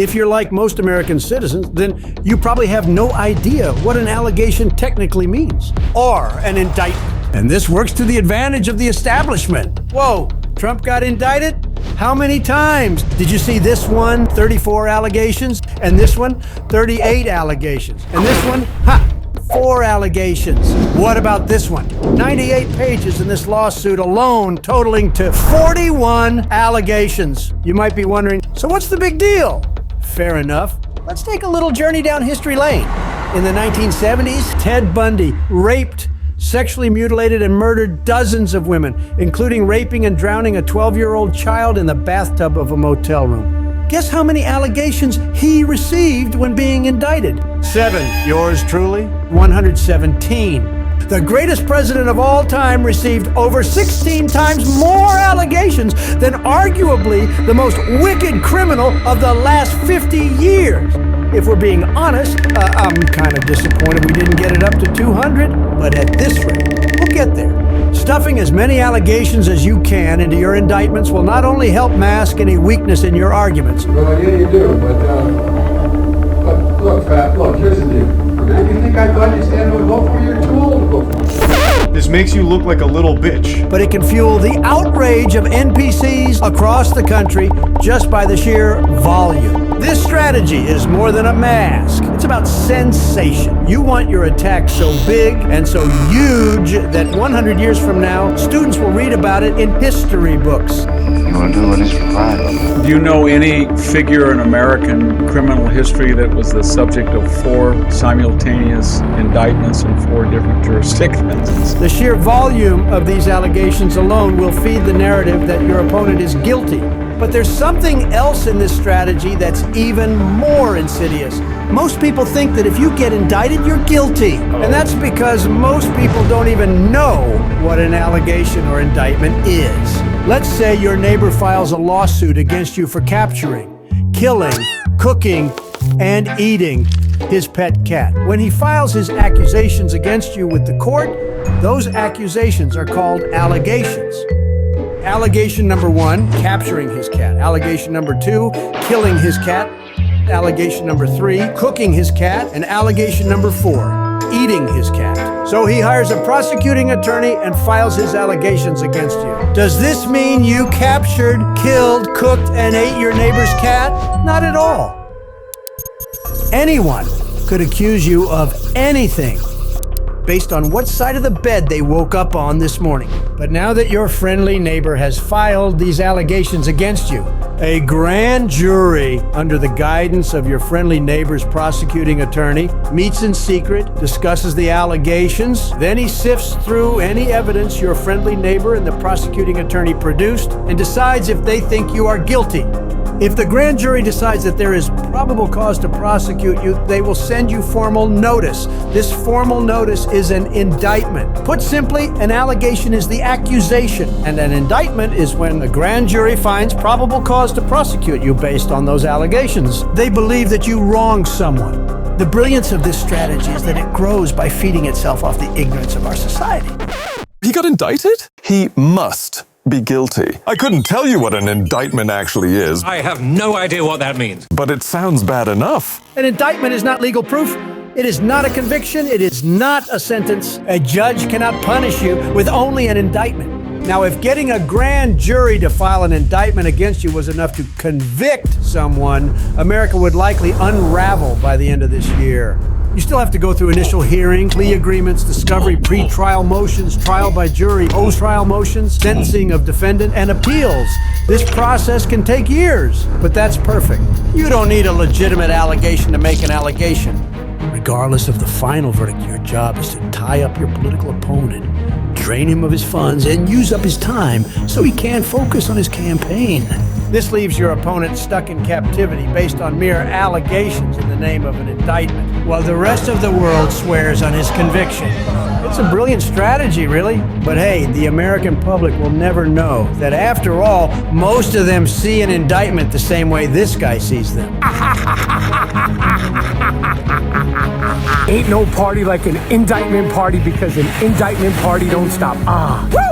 If you're like most American citizens, then you probably have no idea what an allegation technically means, or an indictment. And this works to the advantage of the establishment. Whoa, Trump got indicted? How many times? Did you see this one, 34 allegations, and this one, 38 allegations, and this one, 4 allegations. What about this one? 98 pages in this lawsuit alone, totaling to 41 allegations. You might be wondering, so what's the big deal? Fair enough. Let's take a little journey down history lane. In the 1970s, Ted Bundy raped, sexually mutilated, and murdered dozens of women, including raping and drowning a 12-year-old child in the bathtub of a motel room. Guess how many allegations he received when being indicted? 7. Yours truly? 117. The greatest president of all time received over 16 times more allegations than arguably the most wicked criminal of the last 50 years. If we're being honest, I'm kind of disappointed we didn't get it up to 200, but at this rate, we'll get there. Stuffing as many allegations as you can into your indictments will not only help mask any weakness in your arguments. Well, yeah, you do, but look, Pat, look, here's the deal. Man, you think I thought you stand with vote for? You're too old to vote for. This makes you look like a little bitch. But it can fuel the outrage of NPCs across the country just by the sheer volume. This strategy is more than a mask. It's about sensation. You want your attack so big and so huge that 100 years from now, students will read about it in history books. You will do what is required. Do you know any figure in American criminal history that was the subject of 4 simultaneous indictments in 4 different jurisdictions? The sheer volume of these allegations alone will feed the narrative that your opponent is guilty. But there's something else in this strategy that's even more insidious. Most people think that if you get indicted, you're guilty. And that's because most people don't even know what an allegation or indictment is. Let's say your neighbor files a lawsuit against you for capturing, killing, cooking, and eating his pet cat. When he files his accusations against you with the court, those accusations are called allegations. Allegation number 1, capturing his cat. Allegation number 2, killing his cat. Allegation number 3, cooking his cat. And allegation number 4, eating his cat. So he hires a prosecuting attorney and files his allegations against you. Does this mean you captured, killed, cooked, and ate your neighbor's cat? Not at all. Anyone could accuse you of anything based on what side of the bed they woke up on this morning. But now that your friendly neighbor has filed these allegations against you, a grand jury, under the guidance of your friendly neighbor's prosecuting attorney, meets in secret, discusses the allegations, then he sifts through any evidence your friendly neighbor and the prosecuting attorney produced and decides if they think you are guilty. If the grand jury decides that there is probable cause to prosecute you, they will send you formal notice. This formal notice is an indictment. Put simply, an allegation is the accusation, and an indictment is when the grand jury finds probable cause to prosecute you based on those allegations. They believe that you wronged someone. The brilliance of this strategy is that it grows by feeding itself off the ignorance of our society. He got indicted? He must be guilty. I couldn't tell you what an indictment actually is. I have no idea what that means. But it sounds bad enough. An indictment is not legal proof. It is not a conviction. It is not a sentence. A judge cannot punish you with only an indictment. Now, if getting a grand jury to file an indictment against you was enough to convict someone, America would likely unravel by the end of this year. You still have to go through initial hearing, plea agreements, discovery, pre-trial motions, trial by jury, post-trial motions, sentencing of defendant, and appeals. This process can take years, but that's perfect. You don't need a legitimate allegation to make an allegation. Regardless of the final verdict, your job is to tie up your political opponent, drain him of his funds, and use up his time so he can't focus on his campaign. This leaves your opponent stuck in captivity based on mere allegations in the name of an indictment, while the rest of the world swears on his conviction. It's a brilliant strategy, really. But hey, the American public will never know that after all, most of them see an indictment the same way this guy sees them. Ain't no party like an indictment party, because an indictment party don't stop. Woo!